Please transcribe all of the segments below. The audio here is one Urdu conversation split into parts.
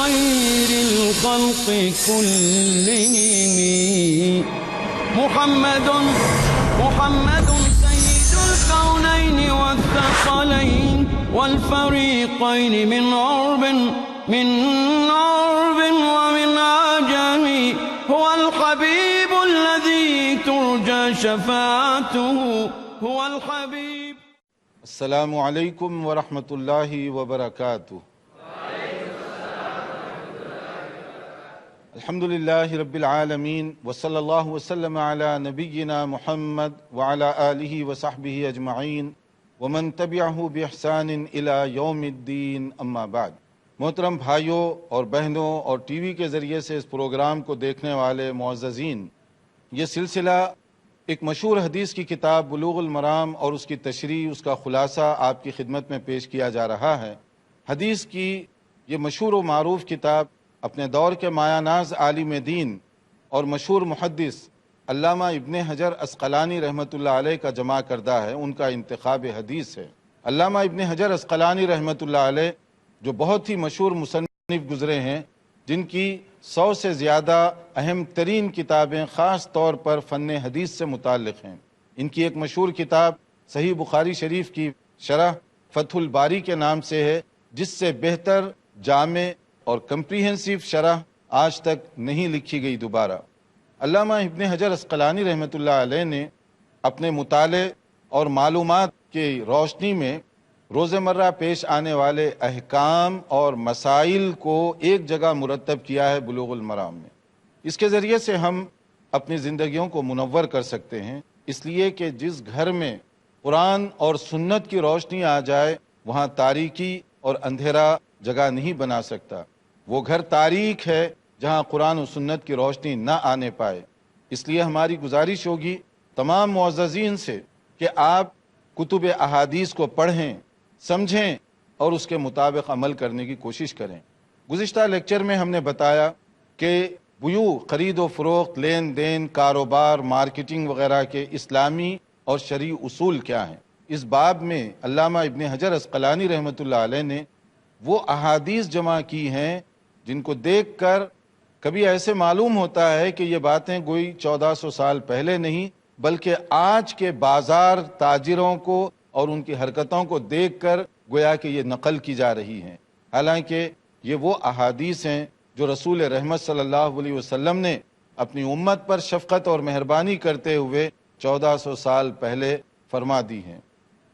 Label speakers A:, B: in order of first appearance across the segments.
A: خير الخلق كلهم محمد سيد الكونين والثقلين والفريقين من عرب ومن عجم هو الحبيب الذي ترجى شفاعته هو الحبيب.
B: السلام علیکم ورحمۃ اللہ وبرکاتہ. الحمد للہ رب العالمین وصلی اللہ وسلم علی نبینا محمد وعلی آلہ وصحبہ اجمعین ومن تبعہ بإحسان الی یوم الدین. اما بعد. محترم بھائیوں اور بہنوں اور ٹی وی کے ذریعے سے اس پروگرام کو دیکھنے والے معززین، یہ سلسلہ ایک مشہور حدیث کی کتاب بلوغ المرام اور اس کی تشریح، اس کا خلاصہ آپ کی خدمت میں پیش کیا جا رہا ہے. حدیث کی یہ مشہور و معروف کتاب اپنے دور کے مایہ ناز عالم دین اور مشہور محدث علامہ ابن حجر عسقلانی رحمۃ اللہ علیہ کا جمع کردہ ہے، ان کا انتخاب حدیث ہے. علامہ ابن حجر عسقلانی رحمۃ اللہ علیہ جو بہت ہی مشہور مصنف گزرے ہیں، جن کی 100 سے زیادہ اہم ترین کتابیں خاص طور پر فن حدیث سے متعلق ہیں. ان کی ایک مشہور کتاب صحیح بخاری شریف کی شرح فتح الباری کے نام سے ہے، جس سے بہتر، جامع اور کمپریہنسو شرح آج تک نہیں لکھی گئی دوبارہ. علامہ ابن حجر عسقلانی رحمۃ اللہ علیہ نے اپنے مطالعے اور معلومات کی روشنی میں روزمرہ پیش آنے والے احکام اور مسائل کو ایک جگہ مرتب کیا ہے بلوغ المرام میں. اس کے ذریعے سے ہم اپنی زندگیوں کو منور کر سکتے ہیں، اس لیے کہ جس گھر میں قرآن اور سنت کی روشنی آ جائے وہاں تاریکی اور اندھیرا جگہ نہیں بنا سکتا. وہ گھر تاریک ہے جہاں قرآن و سنت کی روشنی نہ آنے پائے. اس لیے ہماری گزارش ہوگی تمام معززین سے کہ آپ کتب احادیث کو پڑھیں، سمجھیں اور اس کے مطابق عمل کرنے کی کوشش کریں. گزشتہ لیکچر میں ہم نے بتایا کہ بیوع، خرید و فروخت، لین دین، کاروبار، مارکیٹنگ وغیرہ کے اسلامی اور شرعی اصول کیا ہیں. اس باب میں علامہ ابن حجر عسقلانی رحمۃ اللہ علیہ نے وہ احادیث جمع کی ہیں جن کو دیکھ کر کبھی ایسے معلوم ہوتا ہے کہ یہ باتیں گوئی 1400 سال پہلے نہیں بلکہ آج کے بازار تاجروں کو اور ان کی حرکتوں کو دیکھ کر گویا کہ یہ نقل کی جا رہی ہیں. حالانکہ یہ وہ احادیث ہیں جو رسول رحمت صلی اللہ علیہ وسلم نے اپنی امت پر شفقت اور مہربانی کرتے ہوئے 1400 سال پہلے فرما دی ہیں.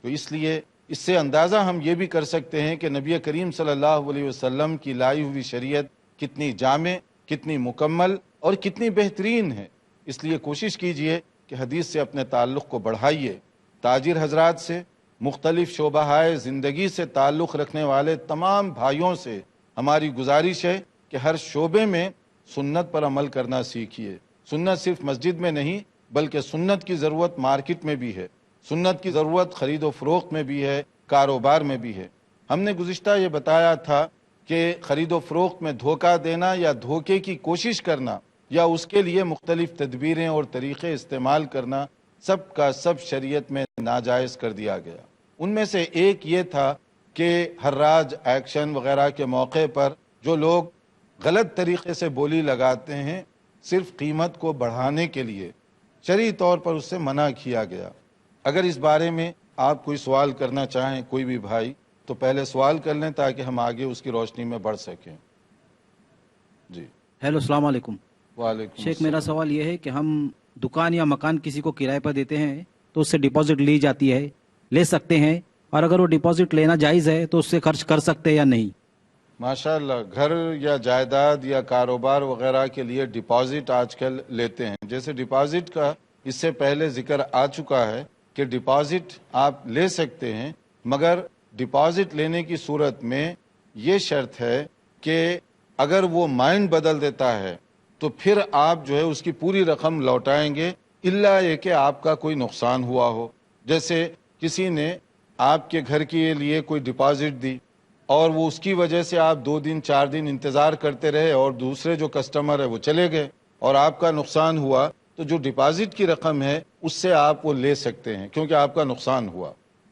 B: تو اس لیے اس سے اندازہ ہم یہ بھی کر سکتے ہیں کہ نبی کریم صلی اللہ علیہ وسلم کی لائی ہوئی شریعت کتنی جامع، کتنی مکمل اور کتنی بہترین ہے. اس لیے کوشش کیجئے کہ حدیث سے اپنے تعلق کو بڑھائیے. تاجر حضرات سے، مختلف شعبۂ زندگی سے تعلق رکھنے والے تمام بھائیوں سے ہماری گزارش ہے کہ ہر شعبے میں سنت پر عمل کرنا سیکھیے. سنت صرف مسجد میں نہیں بلکہ سنت کی ضرورت مارکیٹ میں بھی ہے، سنت کی ضرورت خرید و فروخت میں بھی ہے، کاروبار میں بھی ہے. ہم نے گزشتہ یہ بتایا تھا کہ خرید و فروخت میں دھوکہ دینا یا دھوکے کی کوشش کرنا یا اس کے لیے مختلف تدبیریں اور طریقے استعمال کرنا سب کا سب شریعت میں ناجائز کر دیا گیا. ان میں سے ایک یہ تھا کہ حراج ایکشن وغیرہ کے موقع پر جو لوگ غلط طریقے سے بولی لگاتے ہیں صرف قیمت کو بڑھانے کے لیے، شرعی طور پر اس سے منع کیا گیا. اگر اس بارے میں آپ کوئی سوال کرنا چاہیں کوئی بھی بھائی تو پہلے سوال کر لیں تاکہ ہم آگے اس کی روشنی میں بڑھ سکیں. جی
C: ہیلو، السلام علیکم.
B: وعلیکم
C: شیخ، میرا سوال یہ ہے کہ ہم دکان یا مکان کسی کو کرائے پر دیتے ہیں تو اس سے ڈپازٹ لی جاتی ہے، لے سکتے ہیں، اور اگر وہ ڈپازٹ لینا جائز ہے تو اس سے خرچ کر سکتے ہیں یا نہیں؟
B: ماشاءاللہ، گھر یا جائیداد یا کاروبار وغیرہ کے لیے ڈپازٹ آج کل لیتے ہیں. جیسے ڈپازٹ کا اس سے پہلے ذکر آ چکا ہے کہ ڈپازٹ آپ لے سکتے ہیں، مگر ڈپازٹ لینے کی صورت میں یہ شرط ہے کہ اگر وہ مائنڈ بدل دیتا ہے تو پھر آپ جو ہے اس کی پوری رقم لوٹائیں گے، الا یہ کہ آپ کا کوئی نقصان ہوا ہو. جیسے کسی نے آپ کے گھر کے لیے کوئی ڈپازٹ دی اور وہ اس کی وجہ سے آپ 2 دن 4 دن انتظار کرتے رہے اور دوسرے جو کسٹمر ہے وہ چلے گئے اور آپ کا نقصان ہوا، تو جو ڈپازٹ کی رقم ہے اس سے آپ وہ لے سکتے ہیں کیونکہ آپ کا نقصان ہوا.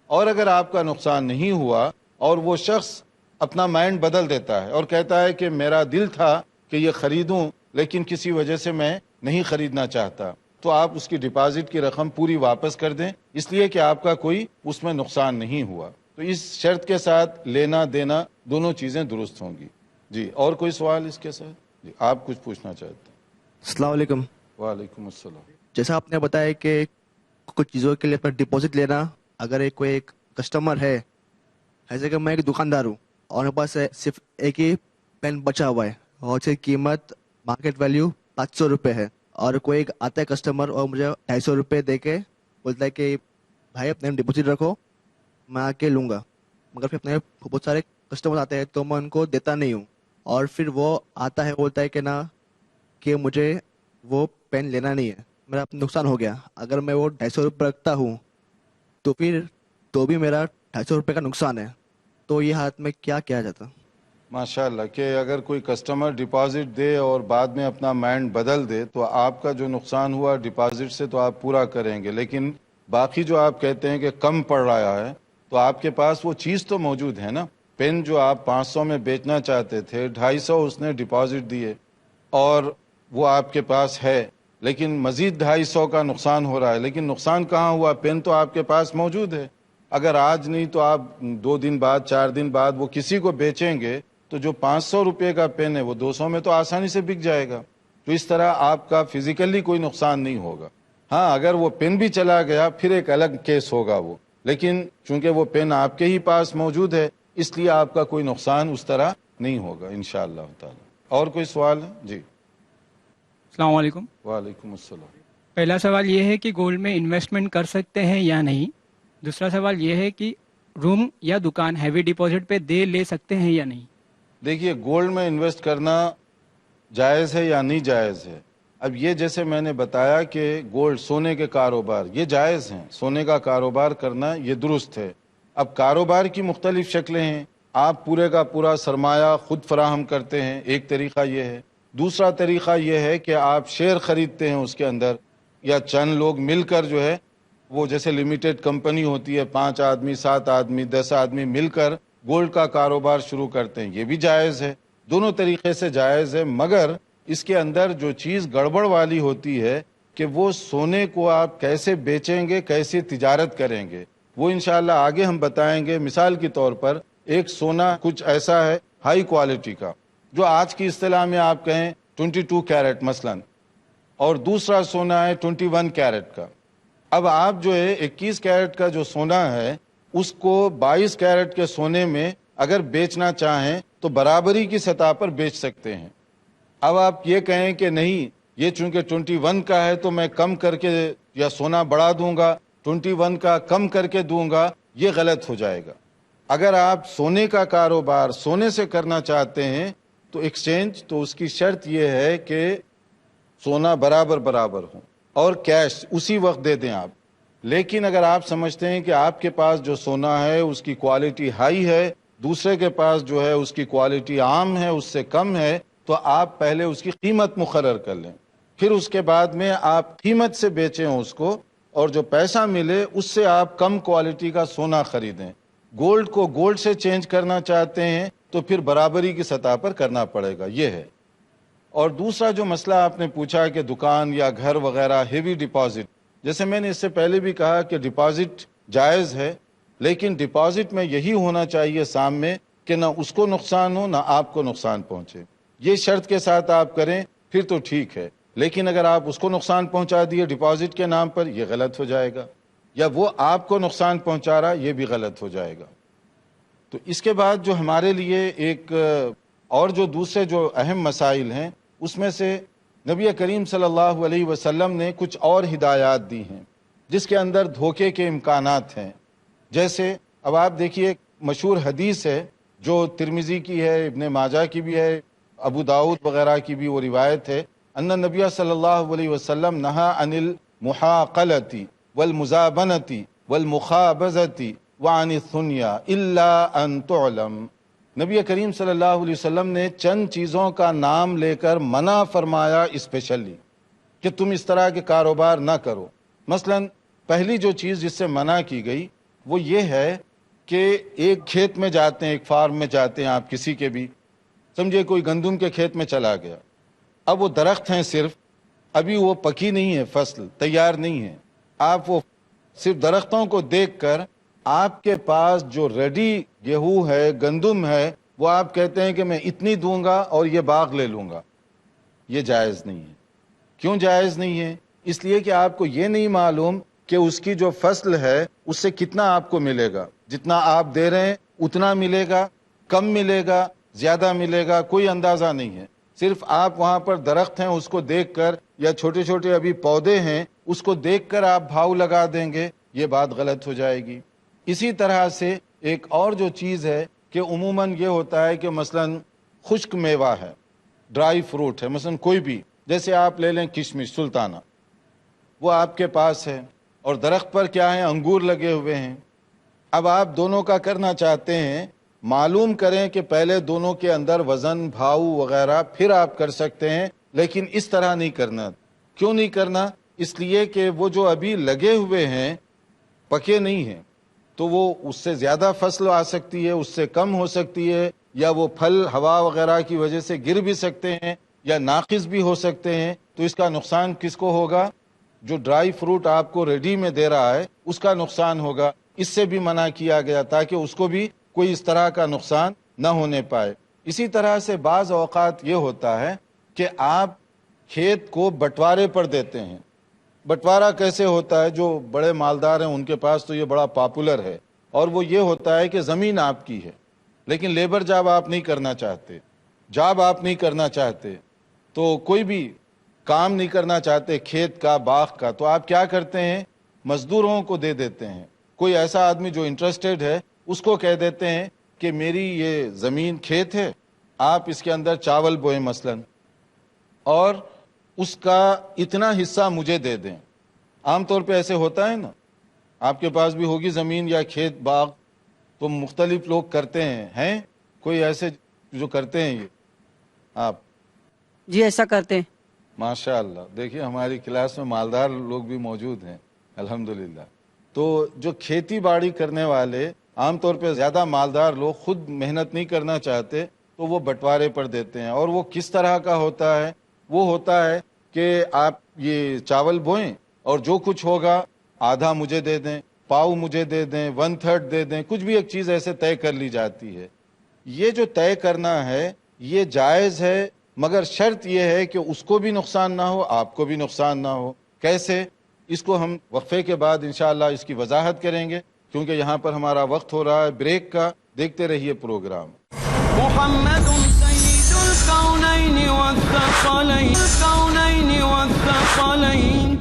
B: اور اگر آپ کا نقصان نہیں ہوا اور وہ شخص اپنا مائنڈ بدل دیتا ہے اور کہتا ہے کہ میرا دل تھا کہ یہ خریدوں لیکن کسی وجہ سے میں نہیں خریدنا چاہتا، تو آپ اس کی ڈپازٹ کی رقم پوری واپس کر دیں، اس لیے کہ آپ کا کوئی اس میں نقصان نہیں ہوا۔ تو اس شرط کے ساتھ لینا دینا دونوں چیزیں درست ہوں گی۔ جی، اور کوئی سوال اس کے ساتھ؟ جی، آپ کچھ پوچھنا چاہتے ہیں؟
D: السلام علیکم۔
B: وعلیکم السلام۔
D: جیسا آپ نے بتایا کہ کچھ چیزوں کے لیے اپنا ڈپازٹ لینا، اگر ایک کسٹمر ہے، ایسے کہ میں ایک دکاندار ہوں اور میرے پاس صرف ایک ہی پین بچا ہوا ہے اور اس کی قیمت مارکیٹ ویلیو 500 روپے ہے، اور کوئی ایک آتا ہے کسٹمر اور مجھے 250 روپے دے کے بولتا ہے کہ بھائی اپنے ڈپازٹ رکھو میں آ کے لوں گا، مگر پھر اپنے بہت سارے کسٹمر آتے ہیں تو میں ان کو دیتا نہیں ہوں، اور پھر وہ آتا ہے بولتا ہے کہ نا کہ مجھے وہ پین لینا نہیں ہے، میرا نقصان ہو گیا۔ اگر میں وہ 250 روپے رکھتا ہوں تو پھر تو بھی میرا 250 روپے کا نقصان ہے، تو یہ حالت میں کیا کیا جاتا؟
B: ماشاء اللہ، کہ اگر کوئی کسٹمر ڈپازٹ دے اور بعد میں اپنا مائنڈ بدل دے تو آپ کا جو نقصان ہوا ڈپازٹ سے تو آپ پورا کریں گے، لیکن باقی جو آپ کہتے ہیں کہ کم پڑ رہا ہے تو آپ کے پاس وہ چیز تو موجود ہے نا۔ پین جو آپ 500 میں بیچنا چاہتے تھے، 250 اس نے ڈپازٹ دیے اور وہ آپ کے پاس ہے، لیکن مزید 250 کا نقصان ہو رہا ہے، لیکن نقصان کہاں ہوا؟ پین تو آپ کے پاس موجود ہے۔ اگر آج نہیں تو آپ 2 دن بعد 4 دن بعد وہ کسی کو بیچیں گے تو جو 500 روپے کا پین ہے وہ 200 میں تو آسانی سے بک جائے گا۔ تو اس طرح آپ کا فزیکلی کوئی نقصان نہیں ہوگا۔ ہاں، اگر وہ پین بھی چلا گیا پھر ایک الگ کیس ہوگا وہ، لیکن چونکہ وہ پین آپ کے ہی پاس موجود ہے اس لیے آپ کا کوئی نقصان اس طرح نہیں ہوگا انشاءاللہ تعالی۔ اور کوئی سوال ہے؟ جی،
E: السلام علیکم۔
B: وعلیکم السلام۔
E: پہلا سوال یہ ہے کہ گولڈ میں انویسٹمنٹ کر سکتے ہیں یا نہیں؟ دوسرا سوال یہ ہے کہ روم یا دکان ہیوی ڈپازٹ پہ دے لے سکتے ہیں یا نہیں؟
B: دیکھیے، گولڈ میں انویسٹ کرنا جائز ہے یا نہیں جائز ہے؟ اب یہ جیسے میں نے بتایا کہ گولڈ، سونے کے کاروبار یہ جائز ہیں، سونے کا کاروبار کرنا یہ درست ہے۔ اب کاروبار کی مختلف شکلیں ہیں، آپ پورے کا پورا سرمایہ خود فراہم کرتے ہیں، ایک طریقہ یہ ہے۔ دوسرا طریقہ یہ ہے کہ آپ شیئر خریدتے ہیں اس کے اندر، یا چند لوگ مل کر جو ہے وہ جیسے لمیٹڈ کمپنی ہوتی ہے، 5 آدمی 7 آدمی 10 آدمی مل کر گولڈ کا کاروبار شروع کرتے ہیں، یہ بھی جائز ہے۔ دونوں طریقے سے جائز ہے، مگر اس کے اندر جو چیز گڑبڑ والی ہوتی ہے کہ وہ سونے کو آپ کیسے بیچیں گے، کیسے تجارت کریں گے، وہ انشاءاللہ آگے ہم بتائیں گے۔ مثال کے طور پر ایک سونا کچھ ایسا ہے ہائی کوالٹی کا جو آج کی اصطلاح میں آپ کہیں 22 کیرٹ مثلا، اور دوسرا سونا ہے 21 کیرٹ کا۔ اب آپ جو ہے 21 کیرٹ کا جو سونا ہے اس کو 22 کیرٹ کے سونے میں اگر بیچنا چاہیں تو برابری کی سطح پر بیچ سکتے ہیں۔ اب آپ یہ کہیں کہ نہیں، یہ چونکہ 21 کا ہے تو میں کم کر کے یا سونا بڑھا دوں گا، 21 کا کم کر کے دوں گا، یہ غلط ہو جائے گا۔ اگر آپ سونے کا کاروبار سونے سے کرنا چاہتے ہیں تو ایکسچینج، تو اس کی شرط یہ ہے کہ سونا برابر ہو اور کیش اسی وقت دے دیں آپ۔ لیکن اگر آپ سمجھتے ہیں کہ آپ کے پاس جو سونا ہے اس کی کوالٹی ہائی ہے، دوسرے کے پاس جو ہے اس کی کوالٹی عام ہے، اس سے کم ہے، تو آپ پہلے اس کی قیمت مقرر کر لیں، پھر اس کے بعد میں آپ قیمت سے بیچیں اس کو، اور جو پیسہ ملے اس سے آپ کم کوالٹی کا سونا خریدیں۔ گولڈ کو گولڈ سے چینج کرنا چاہتے ہیں تو پھر برابری کی سطح پر کرنا پڑے گا، یہ ہے۔ اور دوسرا جو مسئلہ آپ نے پوچھا کہ دکان یا گھر وغیرہ ہیوی ڈپازٹ، جیسے میں نے اس سے پہلے بھی کہا کہ ڈپازٹ جائز ہے، لیکن ڈپازٹ میں یہی ہونا چاہیے سامنے کہ نہ اس کو نقصان ہو نہ آپ کو نقصان پہنچے، یہ شرط کے ساتھ آپ کریں پھر تو ٹھیک ہے۔ لیکن اگر آپ اس کو نقصان پہنچا دیے ڈپازٹ کے نام پر، یہ غلط ہو جائے گا، یا وہ آپ کو نقصان پہنچا رہا، یہ بھی غلط ہو جائے گا۔ تو اس کے بعد جو ہمارے لیے ایک اور جو دوسرے جو اہم مسائل ہیں، اس میں سے نبی کریم صلی اللہ علیہ وسلم نے کچھ اور ہدایات دی ہیں جس کے اندر دھوکے کے امکانات ہیں۔ جیسے اب آپ دیکھیے، ایک مشہور حدیث ہے جو ترمذی کی ہے، ابن ماجہ کی بھی ہے، ابو داؤد وغیرہ کی بھی وہ روایت ہے، ان نبی صلی اللہ علیہ وسلم نہا عن المحاقلۃ والمزابنۃ والمخابزۃ وعن الثنیا الا ان تعلم۔ نبی کریم صلی اللہ علیہ وسلم نے چند چیزوں کا نام لے کر منع فرمایا اسپیشلی کہ تم اس طرح کے کاروبار نہ کرو۔ مثلا پہلی جو چیز جس سے منع کی گئی وہ یہ ہے کہ ایک کھیت میں جاتے ہیں, ایک فارم میں جاتے ہیں آپ کسی کے بھی, سمجھے کوئی گندم کے کھیت میں چلا گیا, اب وہ درخت ہیں صرف, ابھی وہ پکی نہیں ہے, فصل تیار نہیں ہے, آپ وہ صرف درختوں کو دیکھ کر آپ کے پاس جو ریڈی گیہوں ہے, گندم ہے, وہ آپ کہتے ہیں کہ میں اتنی دوں گا اور یہ باغ لے لوں گا. یہ جائز نہیں ہے. کیوں جائز نہیں ہے؟ اس لیے کہ آپ کو یہ نہیں معلوم کہ اس کی جو فصل ہے اس سے کتنا آپ کو ملے گا. جتنا آپ دے رہے ہیں اتنا ملے گا, کم ملے گا, زیادہ ملے گا, کوئی اندازہ نہیں ہے. صرف آپ وہاں پر درخت ہیں اس کو دیکھ کر, یا چھوٹے چھوٹے ابھی پودے ہیں اس کو دیکھ کر آپ بھاؤ لگا دیں گے, یہ بات غلط ہو جائے گی. اسی طرح سے ایک اور جو چیز ہے کہ عموماً یہ ہوتا ہے کہ مثلاً خشک میوہ ہے, ڈرائی فروٹ ہے, مثلاً کوئی بھی, جیسے آپ لے لیں کشمش سلطانہ, وہ آپ کے پاس ہے, اور درخت پر کیا ہے, انگور لگے ہوئے ہیں. اب آپ دونوں کا کرنا چاہتے ہیں, معلوم کریں کہ پہلے دونوں کے اندر وزن, بھاؤ وغیرہ, پھر آپ کر سکتے ہیں, لیکن اس طرح نہیں کرنا. کیوں نہیں کرنا؟ اس لیے کہ وہ جو ابھی لگے ہوئے ہیں پکے نہیں ہیں, تو وہ اس سے زیادہ فصل آ سکتی ہے, اس سے کم ہو سکتی ہے, یا وہ پھل ہوا وغیرہ کی وجہ سے گر بھی سکتے ہیں, یا ناقص بھی ہو سکتے ہیں. تو اس کا نقصان کس کو ہوگا؟ جو ڈرائی فروٹ آپ کو ریڈی میں دے رہا ہے اس کا نقصان ہوگا. اس سے بھی منع کیا گیا تاکہ اس کو بھی کوئی اس طرح کا نقصان نہ ہونے پائے. اسی طرح سے بعض اوقات یہ ہوتا ہے کہ آپ کھیت کو بٹوارے پر دیتے ہیں. بٹوارہ کیسے ہوتا ہے؟ جو بڑے مالدار ہیں ان کے پاس تو یہ بڑا پاپولر ہے, اور وہ یہ ہوتا ہے کہ زمین آپ کی ہے لیکن لیبر جاب آپ نہیں کرنا چاہتے, جاب آپ نہیں کرنا چاہتے, تو کوئی بھی کام نہیں کرنا چاہتے کھیت کا, باغ کا, تو آپ کیا کرتے ہیں, مزدوروں کو دے دیتے ہیں. کوئی ایسا آدمی جو انٹرسٹڈ ہے اس کو کہہ دیتے ہیں کہ میری یہ زمین کھیت ہے, آپ اس کے اندر چاول بوئیں مثلاً, اور اس کا اتنا حصہ مجھے دے دیں. عام طور پہ ایسے ہوتا ہے نا, آپ کے پاس بھی ہوگی زمین یا کھیت باغ, تو مختلف لوگ کرتے ہیں کوئی ایسے جو کرتے ہیں یہ آپ؟
F: جی ایسا کرتے ہیں.
B: ماشاء اللہ, دیکھیے ہماری کلاس میں مالدار لوگ بھی موجود ہیں الحمدللہ. تو جو کھیتی باڑی کرنے والے عام طور پہ زیادہ مالدار لوگ خود محنت نہیں کرنا چاہتے, تو وہ بٹوارے پر دیتے ہیں. اور وہ کس طرح کا ہوتا ہے؟ وہ ہوتا ہے کہ آپ یہ چاول بوئیں اور جو کچھ ہوگا آدھا مجھے دے دیں, پاؤ مجھے دے دیں, 1/3 دے دیں, کچھ بھی ایک چیز ایسے طے کر لی جاتی ہے. یہ جو طے کرنا ہے یہ جائز ہے, مگر شرط یہ ہے کہ اس کو بھی نقصان نہ ہو, آپ کو بھی نقصان نہ ہو. کیسے؟ اس کو ہم وقفے کے بعد انشاءاللہ اس کی وضاحت کریں گے, کیونکہ یہاں پر ہمارا وقت ہو رہا ہے بریک کا. دیکھتے رہیے پروگرام.
A: محمد سيد الكونين والثقلين الكونين والثقلين.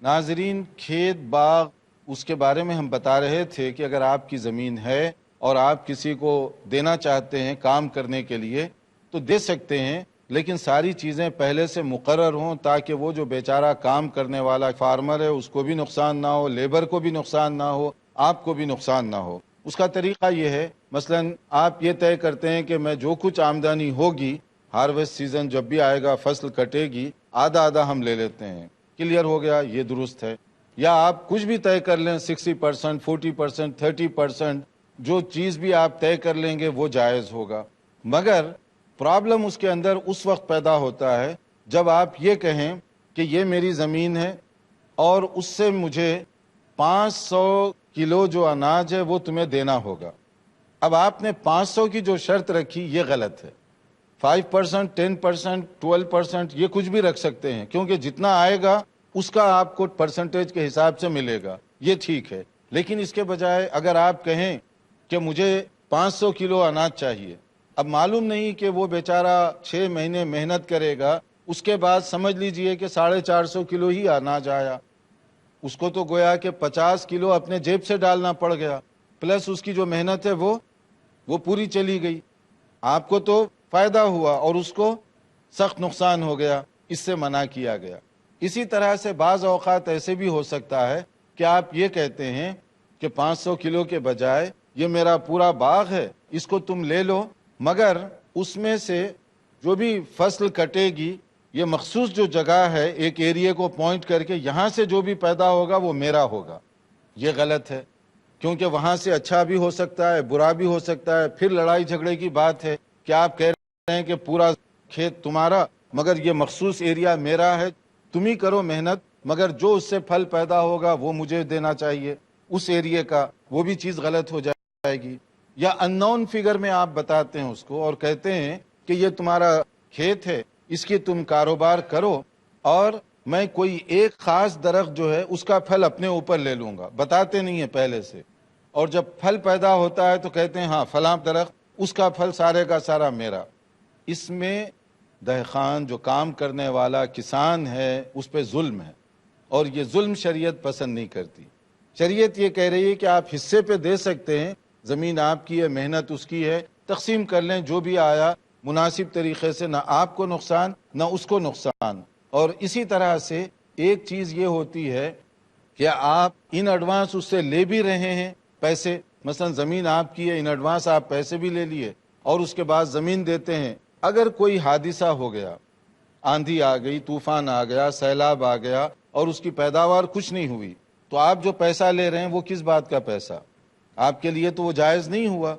B: ناظرین, کھیت باغ اس کے بارے میں ہم بتا رہے تھے کہ اگر آپ کی زمین ہے اور آپ کسی کو دینا چاہتے ہیں کام کرنے کے لیے تو دے سکتے ہیں, لیکن ساری چیزیں پہلے سے مقرر ہوں تاکہ وہ جو بیچارہ کام کرنے والا فارمر ہے اس کو بھی نقصان نہ ہو, لیبر کو بھی نقصان نہ ہو, آپ کو بھی نقصان نہ ہو. اس کا طریقہ یہ ہے, مثلاً آپ یہ طے کرتے ہیں کہ میں جو کچھ آمدنی ہوگی, ہارویسٹ سیزن جب بھی آئے گا, فصل کٹے گی, آدھا آدھا ہم لے لیتے ہیں. کلیئر ہو گیا؟ یہ درست ہے. یا آپ کچھ بھی طے کر لیں, 60%, 40%, 30%, جو چیز بھی آپ طے کر لیں گے وہ جائز ہوگا. مگر پرابلم اس کے اندر اس وقت پیدا ہوتا ہے جب آپ یہ کہیں کہ یہ میری زمین ہے اور اس سے مجھے 500 کلو جو اناج ہے وہ تمہیں دینا ہوگا. اب آپ نے 500 کی جو شرط رکھی یہ غلط ہے. 5%, 10%, 12% یہ کچھ بھی رکھ سکتے ہیں, کیونکہ جتنا آئے گا اس کا آپ کو پرسنٹیج کے حساب سے ملے گا, یہ ٹھیک ہے. لیکن اس کے بجائے اگر آپ کہیں کہ مجھے 500 کلو اناج چاہیے, اب معلوم نہیں کہ وہ بیچارہ 6 مہینے محنت کرے گا, اس کے بعد سمجھ لیجئے کہ 450 کلو ہی اناج آیا, اس کو تو گویا کہ 50 کلو اپنے جیب سے ڈالنا پڑ گیا, پلس اس کی جو محنت ہے وہ پوری چلی گئی. آپ کو تو فائدہ ہوا اور اس کو سخت نقصان ہو گیا, اس سے منع کیا گیا. اسی طرح سے بعض اوقات ایسے بھی ہو سکتا ہے کہ آپ یہ کہتے ہیں کہ 500 کلو کے بجائے یہ میرا پورا باغ ہے, اس کو تم لے لو, مگر اس میں سے جو بھی فصل کٹے گی یہ مخصوص جو جگہ ہے ایک ایریے کو پوائنٹ کر کے یہاں سے جو بھی پیدا ہوگا وہ میرا ہوگا. یہ غلط ہے. کیونکہ وہاں سے اچھا بھی ہو سکتا ہے، برا بھی ہو سکتا ہے. پھر لڑائی جھگڑے کی بات ہے کہ آپ کہہ رہے ہیں کہ پورا کھیت تمہارا مگر یہ مخصوص ایریا میرا ہے، تم ہی کرو محنت، مگر جو اس سے پھل پیدا ہوگا وہ مجھے دینا چاہیے اس ایریے کا، وہ بھی چیز غلط ہو جائے گی. یا ان نون فگر میں آپ بتاتے ہیں اس کو اور کہتے ہیں کہ یہ تمہارا کھیت ہے، اس کی تم کاروبار کرو اور میں کوئی ایک خاص درخت جو ہے اس کا پھل اپنے اوپر لے لوں گا. بتاتے نہیں ہیں پہلے سے، اور جب پھل پیدا ہوتا ہے تو کہتے ہیں ہاں فلاں درخت، اس کا پھل سارے کا سارا میرا. اس میں دہقان جو کام کرنے والا کسان ہے اس پہ ظلم ہے، اور یہ ظلم شریعت پسند نہیں کرتی. شریعت یہ کہہ رہی ہے کہ آپ حصے پہ دے سکتے ہیں، زمین آپ کی ہے، محنت اس کی ہے، تقسیم کر لیں، جو بھی آیا مناسب طریقے سے، نہ آپ کو نقصان نہ اس کو نقصان. اور اسی طرح سے ایک چیز یہ ہوتی ہے کہ آپ ان ایڈوانس اس سے لے بھی رہے ہیں پیسے، مثلا زمین آپ کی ہے، ان ایڈوانس آپ پیسے بھی لے لیے اور اس کے بعد زمین دیتے ہیں. اگر کوئی حادثہ ہو گیا، آندھی آ گئی، طوفان آ گیا، سیلاب آ گیا اور اس کی پیداوار کچھ نہیں ہوئی، تو آپ جو پیسہ لے رہے ہیں وہ کس بات کا پیسہ؟ آپ کے لیے تو وہ جائز نہیں ہوا.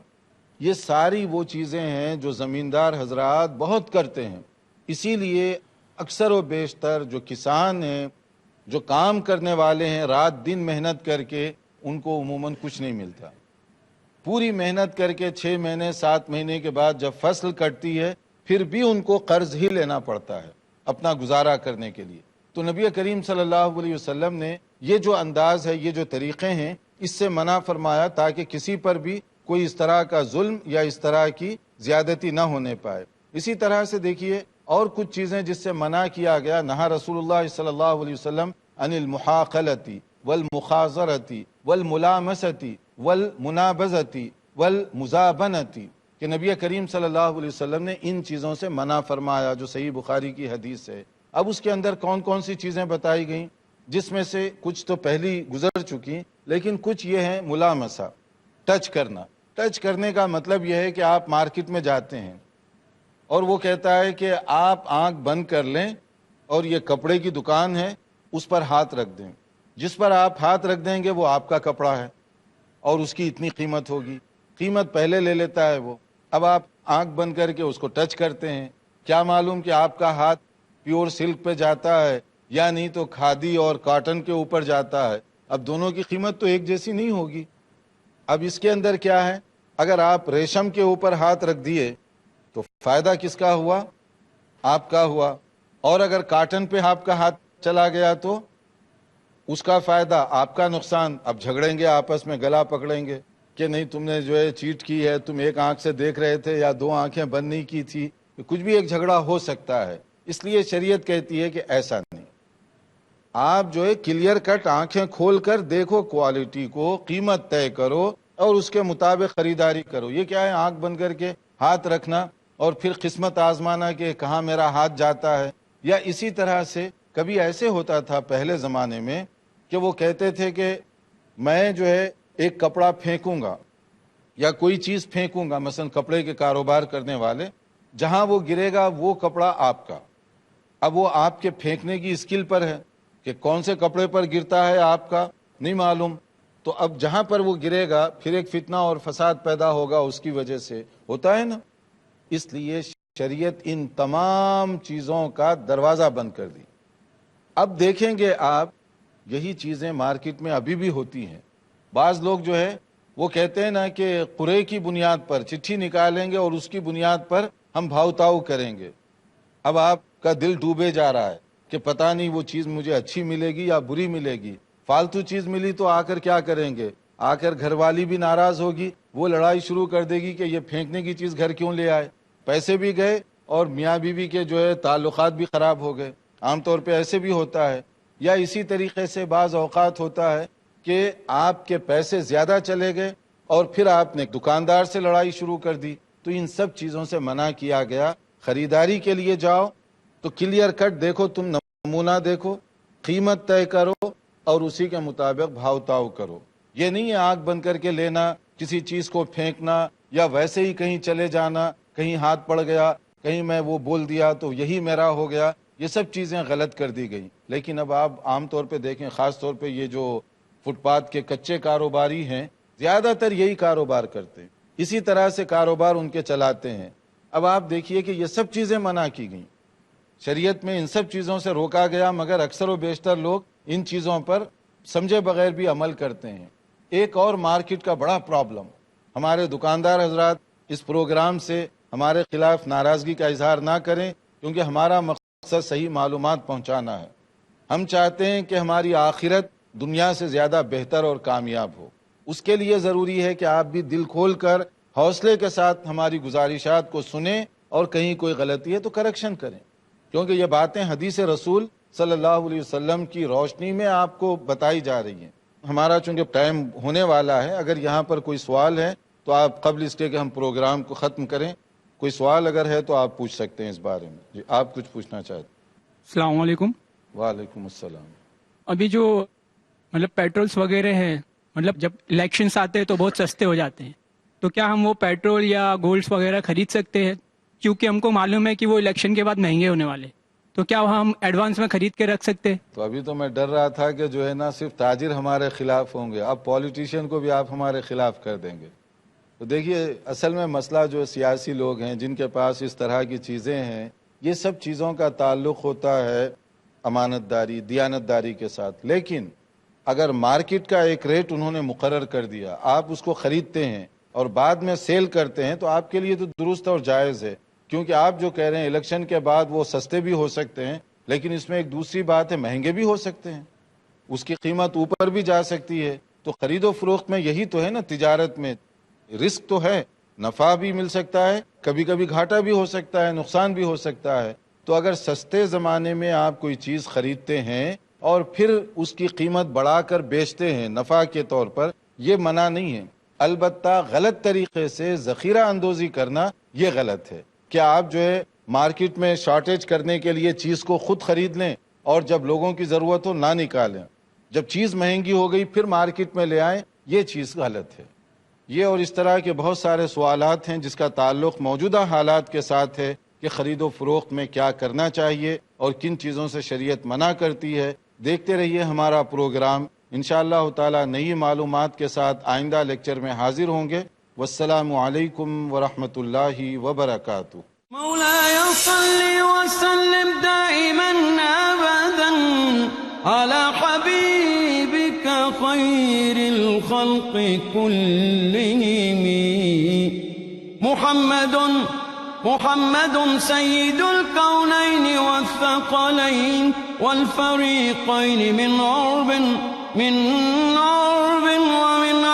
B: یہ ساری وہ چیزیں ہیں جو زمیندار حضرات بہت کرتے ہیں. اسی لیے اکثر و بیشتر جو کسان ہیں، جو کام کرنے والے ہیں، رات دن محنت کر کے ان کو عموماً کچھ نہیں ملتا. پوری محنت کر کے 6 مہینے 7 مہینے کے بعد جب فصل کٹتی ہے پھر بھی ان کو قرض ہی لینا پڑتا ہے اپنا گزارا کرنے کے لیے. تو نبی کریم صلی اللہ علیہ وسلم نے یہ جو انداز ہے، یہ جو طریقے ہیں، اس سے منع فرمایا تاکہ کسی پر بھی کوئی اس طرح کا ظلم یا اس طرح کی زیادتی نہ ہونے پائے. اسی طرح سے دیکھیے اور کچھ چیزیں جس سے منع کیا گیا. نہا رسول اللہ صلی اللہ علیہ وسلم عن المحاقلتی والمخاضرتی والملامستی والمنابذتی والمزابنتی، کہ نبی کریم صلی اللہ علیہ وسلم نے ان چیزوں سے منع فرمایا جو صحیح بخاری کی حدیث ہے. اب اس کے اندر کون کون سی چیزیں بتائی گئیں، جس میں سے کچھ تو پہلی گزر چکی، لیکن کچھ یہ ہیں ملامسہ، ٹچ کرنا. ٹچ کرنے کا مطلب یہ ہے کہ آپ مارکیٹ میں جاتے ہیں اور وہ کہتا ہے کہ آپ آنکھ بند کر لیں اور یہ کپڑے کی دکان ہے، اس پر ہاتھ رکھ دیں. جس پر آپ ہاتھ رکھ دیں گے وہ آپ کا کپڑا ہے اور اس کی اتنی قیمت ہوگی. قیمت پہلے لے لیتا ہے وہ. اب آپ آنکھ بند کر کے اس کو ٹچ کرتے ہیں، کیا معلوم کہ آپ کا ہاتھ پیور سلک پہ جاتا ہے یا نہیں تو کھادی اور کاٹن کے اوپر جاتا ہے. اب دونوں کی قیمت تو ایک جیسی نہیں ہوگی. اب اس کے اندر کیا ہے، اگر آپ ریشم کے اوپر ہاتھ رکھ دیے تو فائدہ کس کا ہوا؟ آپ کا ہوا. اور اگر کاٹن پہ آپ کا ہاتھ چلا گیا تو اس کا فائدہ، آپ کا نقصان. اب جھگڑیں گے آپس میں، گلا پکڑیں گے کہ نہیں تم نے جو ہے چیٹ کی ہے، تم ایک آنکھ سے دیکھ رہے تھے یا 2 آنکھیں بند نہیں کی تھی. کچھ بھی ایک جھگڑا ہو سکتا ہے. اس لیے شریعت کہتی ہے کہ ایسا نہیں، آپ جو ہے کلیئر کٹ آنکھیں کھول کر دیکھو کوالٹی کو، قیمت طے کرو اور اس کے مطابق خریداری کرو. یہ کیا ہے آنکھ بند کر کے ہاتھ رکھنا اور پھر قسمت آزمانا کہ کہاں میرا ہاتھ جاتا ہے. یا اسی طرح سے کبھی ایسے ہوتا تھا پہلے زمانے میں کہ وہ کہتے تھے کہ میں جو ہے ایک کپڑا پھینکوں گا یا کوئی چیز پھینکوں گا، مثلا کپڑے کے کاروبار کرنے والے، جہاں وہ گرے گا وہ کپڑا آپ کا. اب وہ آپ کے پھینکنے کی اسکل پر ہے کہ کون سے کپڑے پر گرتا ہے آپ کا نہیں معلوم. تو اب جہاں پر وہ گرے گا پھر ایک فتنہ اور فساد پیدا ہوگا اس کی وجہ سے، ہوتا ہے نا. اس لیے شریعت ان تمام چیزوں کا دروازہ بند کر دی. اب دیکھیں گے آپ یہی چیزیں مارکیٹ میں ابھی بھی ہوتی ہیں. بعض لوگ جو ہے وہ کہتے ہیں نا کہ قرے کی بنیاد پر چٹھی نکالیں گے اور اس کی بنیاد پر ہم بھاؤ تاؤ کریں گے. اب آپ کا دل ڈوبے جا رہا ہے کہ پتہ نہیں وہ چیز مجھے اچھی ملے گی یا بری ملے گی. فالتو چیز ملی تو آ کر کیا کریں گے؟ آ کر گھر والی بھی ناراض ہوگی، وہ لڑائی شروع کر دے گی کہ یہ پھینکنے کی چیز گھر کیوں لے آئے. پیسے بھی گئے اور میاں بیوی کے جو ہے تعلقات بھی خراب ہو گئے. عام طور پہ ایسے بھی ہوتا ہے. یا اسی طریقے سے بعض اوقات ہوتا ہے کہ آپ کے پیسے زیادہ چلے گئے اور پھر آپ نے دکاندار سے لڑائی شروع کر دی. تو ان سب چیزوں سے منع کیا گیا. خریداری کے لیے جاؤ تو کلیئر کٹ دیکھو، تم نمونہ دیکھو، قیمت طے کرو اور اسی کے مطابق بھاؤ تاؤ کرو. یہ نہیں ہے آنکھ بند کر کے لینا، کسی چیز کو پھینکنا یا ویسے ہی کہیں چلے جانا، کہیں ہاتھ پڑ گیا، کہیں میں وہ بول دیا تو یہی میرا ہو گیا. یہ سب چیزیں غلط کر دی گئی. لیکن اب آپ عام طور پہ دیکھیں، خاص طور پہ یہ جو فٹ پاتھ کے کچے کاروباری ہیں، زیادہ تر یہی کاروبار کرتے ہیں، اسی طرح سے کاروبار ان کے چلاتے ہیں۔ اب آپ دیکھیے کہ یہ سب چیزیں منع کی گئیں، شریعت میں ان سب چیزوں سے روکا گیا، مگر اکثر و بیشتر لوگ ان چیزوں پر سمجھے بغیر بھی عمل کرتے ہیں۔ ایک اور مارکیٹ کا بڑا پرابلم، ہمارے دکاندار حضرات اس پروگرام سے ہمارے خلاف ناراضگی کا اظہار نہ کریں، کیونکہ ہمارا مقصد صحیح معلومات پہنچانا ہے۔ ہم چاہتے ہیں کہ ہماری آخرت دنیا سے زیادہ بہتر اور کامیاب ہو۔ اس کے لیے ضروری ہے کہ آپ بھی دل کھول کر حوصلے کے ساتھ ہماری گزارشات کو سنیں، اور کہیں کوئی غلطی ہے تو کریکشن کریں، کیونکہ یہ باتیں حدیث رسول صلی اللہ علیہ وسلم کی روشنی میں آپ کو بتائی جا رہی ہیں۔ ہمارا چونکہ ٹائم ہونے والا ہے، اگر یہاں پر کوئی سوال ہے تو آپ قبل اس کے کہ ہم پروگرام کو ختم کریں، کوئی سوال اگر ہے تو آپ پوچھ سکتے ہیں اس بارے میں۔ جی، آپ کچھ پوچھنا چاہتے ہیں؟
E: السلام علیکم۔
B: وعلیکم السلام۔
E: ابھی جو پیٹرولس وغیرہ ہیں، جب الیکشنز آتے ہیں تو بہت سستے ہو جاتے ہیں، تو کیا ہم وہ پیٹرول یا گولڈس وغیرہ خرید سکتے ہیں؟ کیونکہ ہم کو معلوم ہے کہ وہ الیکشن کے بعد مہنگے ہونے والے، تو کیا ہم ایڈوانس میں خرید کے رکھ سکتے ہیں؟
B: تو ابھی تو میں ڈر رہا تھا کہ جو ہے نا صرف تاجر ہمارے خلاف ہوں گے، اب پولیٹیشین کو بھی آپ ہمارے خلاف کر دیں گے۔ تو دیکھیے، اصل میں مسئلہ جو سیاسی لوگ ہیں جن کے پاس اس طرح کی چیزیں ہیں، یہ سب چیزوں کا تعلق ہوتا ہے امانت داری، دیانت داری کے ساتھ۔ لیکن اگر مارکیٹ کا ایک ریٹ انہوں نے مقرر کر دیا، آپ اس کو خریدتے ہیں اور بعد میں سیل کرتے ہیں، تو آپ کے لیے تو درست اور جائز ہے، کیونکہ آپ جو کہہ رہے ہیں الیکشن کے بعد وہ سستے بھی ہو سکتے ہیں، لیکن اس میں ایک دوسری بات ہے، مہنگے بھی ہو سکتے ہیں، اس کی قیمت اوپر بھی جا سکتی ہے۔ تو خرید و فروخت میں یہی تو ہے نا، تجارت میں رسک تو ہے، نفع بھی مل سکتا ہے، کبھی کبھی گھاٹا بھی ہو سکتا ہے، نقصان بھی ہو سکتا ہے۔ تو اگر سستے زمانے میں آپ کوئی چیز خریدتے ہیں اور پھر اس کی قیمت بڑھا کر بیچتے ہیں نفع کے طور پر، یہ منع نہیں ہے۔ البتہ غلط طریقے سے ذخیرہ اندوزی کرنا یہ غلط ہے، کہ آپ جو ہے مارکیٹ میں شارٹیج کرنے کے لیے چیز کو خود خرید لیں اور جب لوگوں کی ضرورت ہو نہ نکالیں، جب چیز مہنگی ہو گئی پھر مارکیٹ میں لے آئیں، یہ چیز غلط ہے۔ یہ اور اس طرح کے بہت سارے سوالات ہیں جس کا تعلق موجودہ حالات کے ساتھ ہے کہ خرید و فروخت میں کیا کرنا چاہیے اور کن چیزوں سے شریعت منع کرتی ہے۔ دیکھتے رہیے ہمارا پروگرام، انشاءاللہ تعالی نئی معلومات کے ساتھ آئندہ لیکچر میں حاضر ہوں گے۔ والسلام علیکم ورحمۃ اللہ وبرکاتہ۔
A: مولاي صل وسلم دائما أبدا على حبيبك خير الخلق كلهم محمد سيد الكونين والثقلين والفريقين من عرب ومن